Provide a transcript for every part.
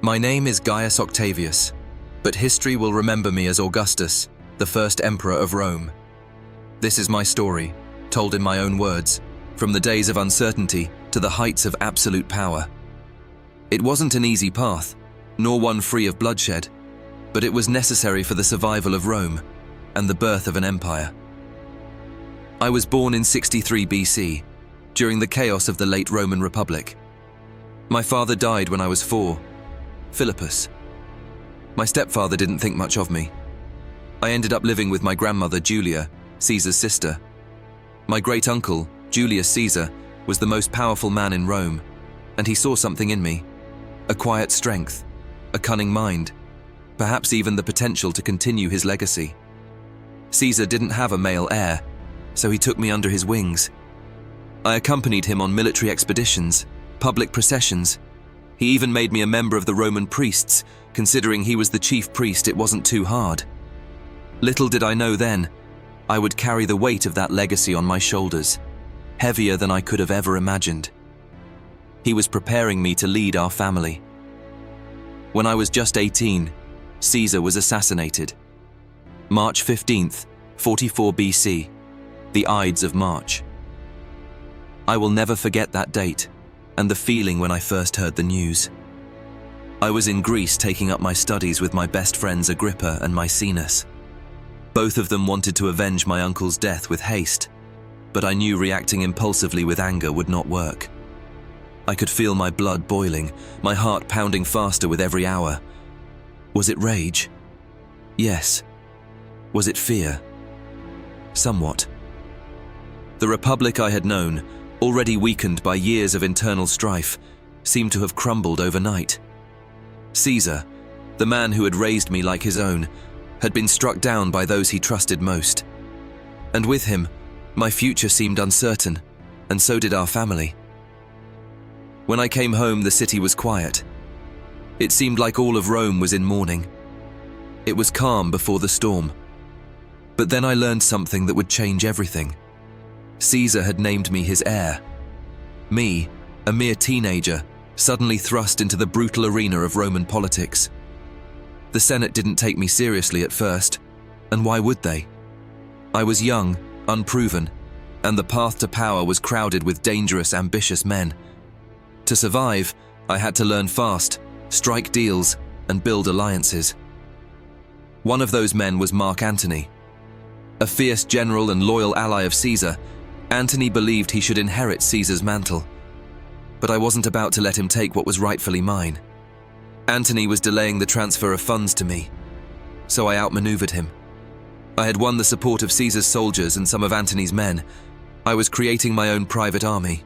My name is Gaius Octavius, but history will remember me as Augustus, the first emperor of Rome. This is my story, told in my own words, from the days of uncertainty to the heights of absolute power. It wasn't an easy path, nor one free of bloodshed, but it was necessary for the survival of Rome and the birth of an empire. I was born in 63 BC, during the chaos of the late Roman Republic. My father died when I was 4, Philippus. My stepfather didn't think much of me. I ended up living with my grandmother Julia, Caesar's sister. My great-uncle, Julius Caesar, was the most powerful man in Rome, and he saw something in me, a quiet strength, a cunning mind, perhaps even the potential to continue his legacy. Caesar didn't have a male heir, so he took me under his wings. I accompanied him on military expeditions, public processions. He even made me a member of the Roman priests. Considering he was the chief priest, it wasn't too hard. Little did I know then, I would carry the weight of that legacy on my shoulders, heavier than I could have ever imagined. He was preparing me to lead our family. When I was just 18, Caesar was assassinated. March 15th, 44 BC, the Ides of March. I will never forget that date and the feeling when I first heard the news. I was in Greece taking up my studies with my best friends Agrippa and Maecenas. Both of them wanted to avenge my uncle's death with haste, but I knew reacting impulsively with anger would not work. I could feel my blood boiling, my heart pounding faster with every hour. Was it rage? Yes. Was it fear? Somewhat. The republic I had known, already weakened by years of internal strife, seemed to have crumbled overnight. Caesar, the man who had raised me like his own, had been struck down by those he trusted most. And with him, my future seemed uncertain, and so did our family. When I came home, the city was quiet. It seemed like all of Rome was in mourning. It was calm before the storm. But then I learned something that would change everything. Caesar had named me his heir. Me, a mere teenager, suddenly thrust into the brutal arena of Roman politics. The Senate didn't take me seriously at first, and why would they? I was young, unproven, and the path to power was crowded with dangerous, ambitious men. To survive, I had to learn fast, strike deals, and build alliances. One of those men was Antony. A fierce general and loyal ally of Caesar, Antony believed he should inherit Caesar's mantle. But I wasn't about to let him take what was rightfully mine. Antony was delaying the transfer of funds to me, so I outmaneuvered him. I had won the support of Caesar's soldiers and some of Antony's men. I was creating my own private army.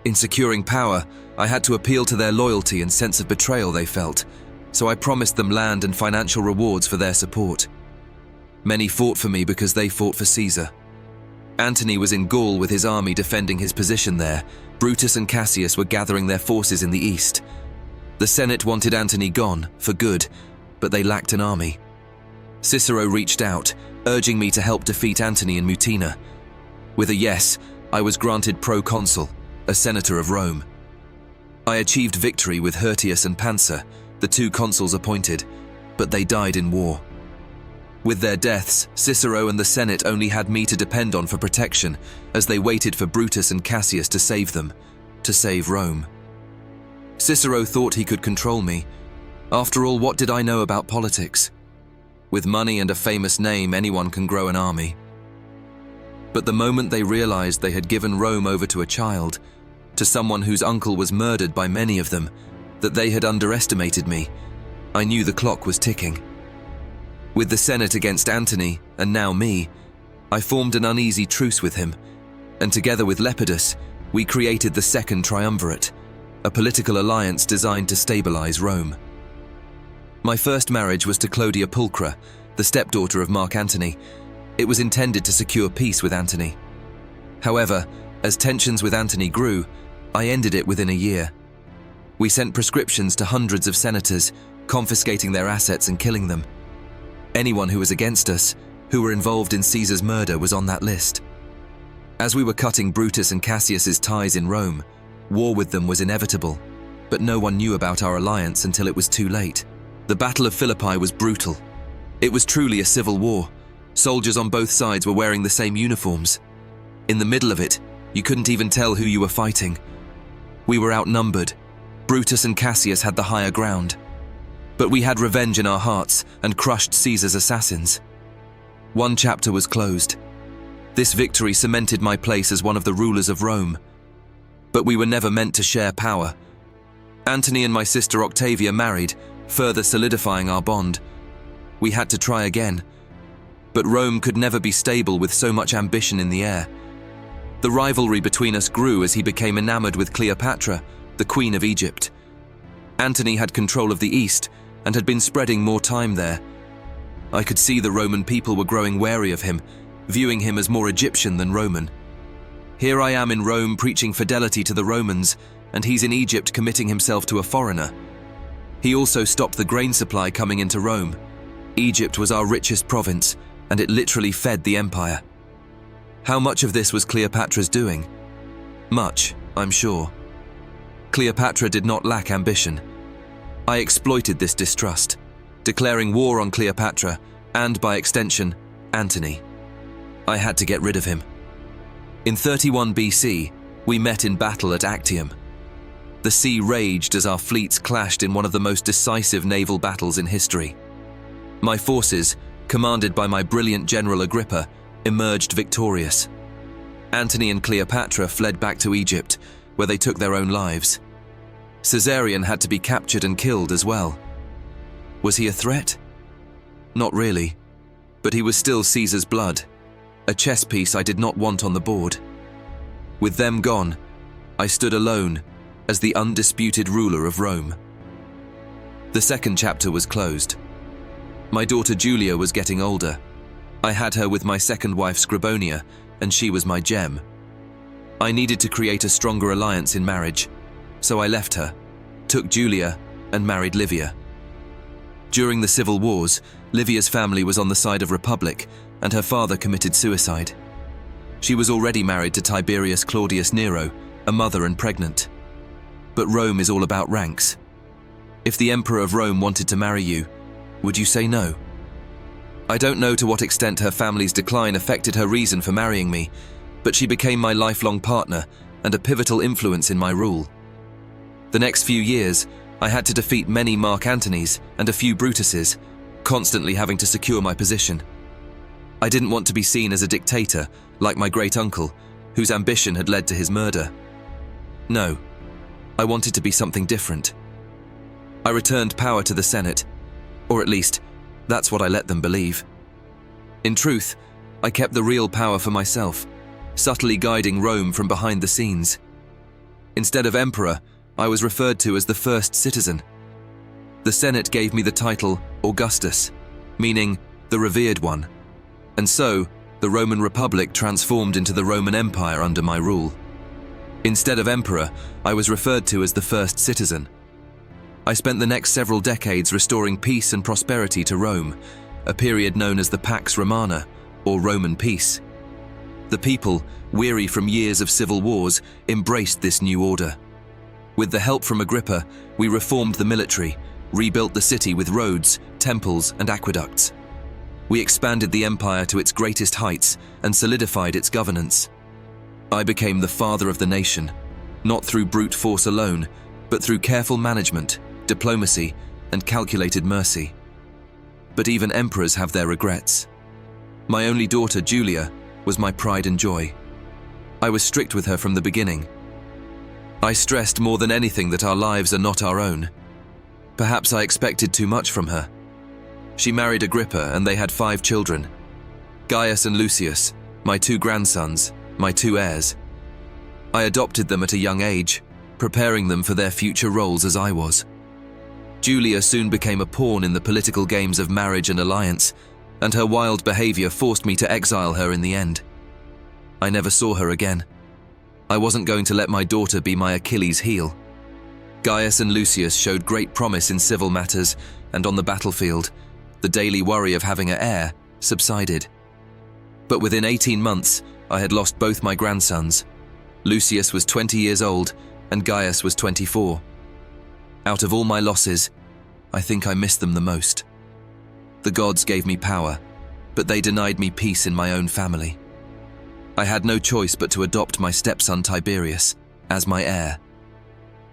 In securing power, I had to appeal to their loyalty and sense of betrayal they felt, so I promised them land and financial rewards for their support. Many fought for me because they fought for Caesar. Antony was in Gaul with his army defending his position there. Brutus and Cassius were gathering their forces in the east. The Senate wanted Antony gone, for good, but they lacked an army. Cicero reached out, urging me to help defeat Antony in Mutina. With a yes, I was granted proconsul, a senator of Rome. I achieved victory with Hirtius and Pansa, the 2 consuls appointed, but they died in war. With their deaths, Cicero and the Senate only had me to depend on for protection, as they waited for Brutus and Cassius to save them, to save Rome. Cicero thought he could control me. After all, what did I know about politics? With money and a famous name, anyone can grow an army. But the moment they realized they had given Rome over to a child, to someone whose uncle was murdered by many of them, that they had underestimated me, I knew the clock was ticking. With the Senate against Antony, and now me, I formed an uneasy truce with him, and together with Lepidus, we created the Second Triumvirate, a political alliance designed to stabilize Rome. My first marriage was to Clodia Pulchra, the stepdaughter of Mark Antony. It was intended to secure peace with Antony. However, as tensions with Antony grew, I ended it within a year. We sent prescriptions to hundreds of senators, confiscating their assets and killing them. Anyone who was against us, who were involved in Caesar's murder, was on that list. As we were cutting Brutus and Cassius's ties in Rome, war with them was inevitable. but no one knew about our alliance until it was too late. The Battle of Philippi was brutal. It was truly a civil war. Soldiers on both sides were wearing the same uniforms. In the middle of it, you couldn't even tell who you were fighting. We were outnumbered. Brutus and Cassius had the higher ground. But we had revenge in our hearts and crushed Caesar's assassins. One chapter was closed. This victory cemented my place as one of the rulers of Rome. But we were never meant to share power. Antony and my sister Octavia married, further solidifying our bond. We had to try again. But Rome could never be stable with so much ambition in the air. The rivalry between us grew as he became enamored with Cleopatra, the Queen of Egypt. Antony had control of the East and had been spreading more time there. I could see the Roman people were growing wary of him, viewing him as more Egyptian than Roman. Here I am in Rome preaching fidelity to the Romans, and he's in Egypt committing himself to a foreigner. He also stopped the grain supply coming into Rome. Egypt was our richest province, and it literally fed the empire. How much of this was Cleopatra's doing? Much, I'm sure. Cleopatra did not lack ambition. I exploited this distrust, declaring war on Cleopatra and, by extension, Antony. I had to get rid of him. In 31 BC, we met in battle at Actium. The sea raged as our fleets clashed in one of the most decisive naval battles in history. My forces, commanded by my brilliant general Agrippa, emerged victorious. Antony and Cleopatra fled back to Egypt, where they took their own lives. Caesarion had to be captured and killed as well. Was he a threat? Not really, but he was still Caesar's blood, a chess piece I did not want on the board. With them gone, I stood alone as the undisputed ruler of Rome. The second chapter was closed. My daughter Julia was getting older. I had her with my second wife Scribonia, and she was my gem. I needed to create a stronger alliance in marriage, so I left her, took Julia, and married Livia. During the civil wars, Livia's family was on the side of Republic, and her father committed suicide. She was already married to Tiberius Claudius Nero, a mother and pregnant. But Rome is all about ranks. If the Emperor of Rome wanted to marry you, would you say no? I don't know to what extent her family's decline affected her reason for marrying me, but she became my lifelong partner and a pivotal influence in my rule. The next few years, I had to defeat many Mark Antonys and a few Brutuses, constantly having to secure my position. I didn't want to be seen as a dictator, like my great-uncle, whose ambition had led to his murder. No, I wanted to be something different. I returned power to the Senate, or at least, that's what I let them believe. In truth, I kept the real power for myself, subtly guiding Rome from behind the scenes. Instead of emperor, I was referred to as the first citizen. The Senate gave me the title Augustus, meaning the revered one, and so the Roman Republic transformed into the Roman Empire under my rule. Instead of emperor, I was referred to as the first citizen. I spent the next several decades restoring peace and prosperity to Rome, a period known as the Pax Romana, or Roman peace. The people, weary from years of civil wars, embraced this new order. With the help from Agrippa, we reformed the military, rebuilt the city with roads, temples, and aqueducts. We expanded the empire to its greatest heights and solidified its governance. I became the father of the nation, not through brute force alone, but through careful management, diplomacy, and calculated mercy. But even emperors have their regrets. My only daughter, Julia, was my pride and joy. I was strict with her from the beginning. I stressed more than anything that our lives are not our own. Perhaps I expected too much from her. She married Agrippa and they had 5 children. Gaius and Lucius, my 2 grandsons, my 2 heirs. I adopted them at a young age, preparing them for their future roles as I was. Julia soon became a pawn in the political games of marriage and alliance, and her wild behavior forced me to exile her in the end. I never saw her again. I wasn't going to let my daughter be my Achilles' heel. Gaius and Lucius showed great promise in civil matters, and on the battlefield, the daily worry of having an heir subsided. But within 18 months, I had lost both my grandsons. Lucius was 20 years old, and Gaius was 24. Out of all my losses, I think I missed them the most. The gods gave me power, but they denied me peace in my own family. I had no choice but to adopt my stepson Tiberius as my heir.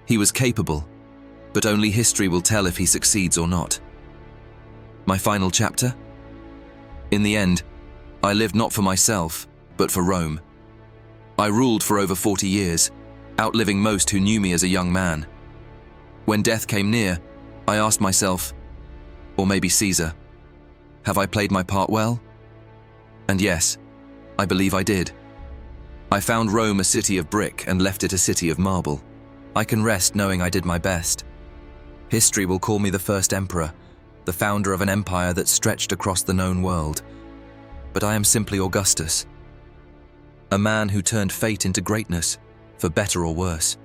He was capable, but only history will tell if he succeeds or not. My final chapter? In the end, I lived not for myself, but for Rome. I ruled for over 40 years, outliving most who knew me as a young man. When death came near, I asked myself, or maybe Caesar, have I played my part well? And yes, I believe I did. I found Rome a city of brick and left it a city of marble. I can rest knowing I did my best. History will call me the first emperor, the founder of an empire that stretched across the known world. But I am simply Augustus, a man who turned fate into greatness, for better or worse.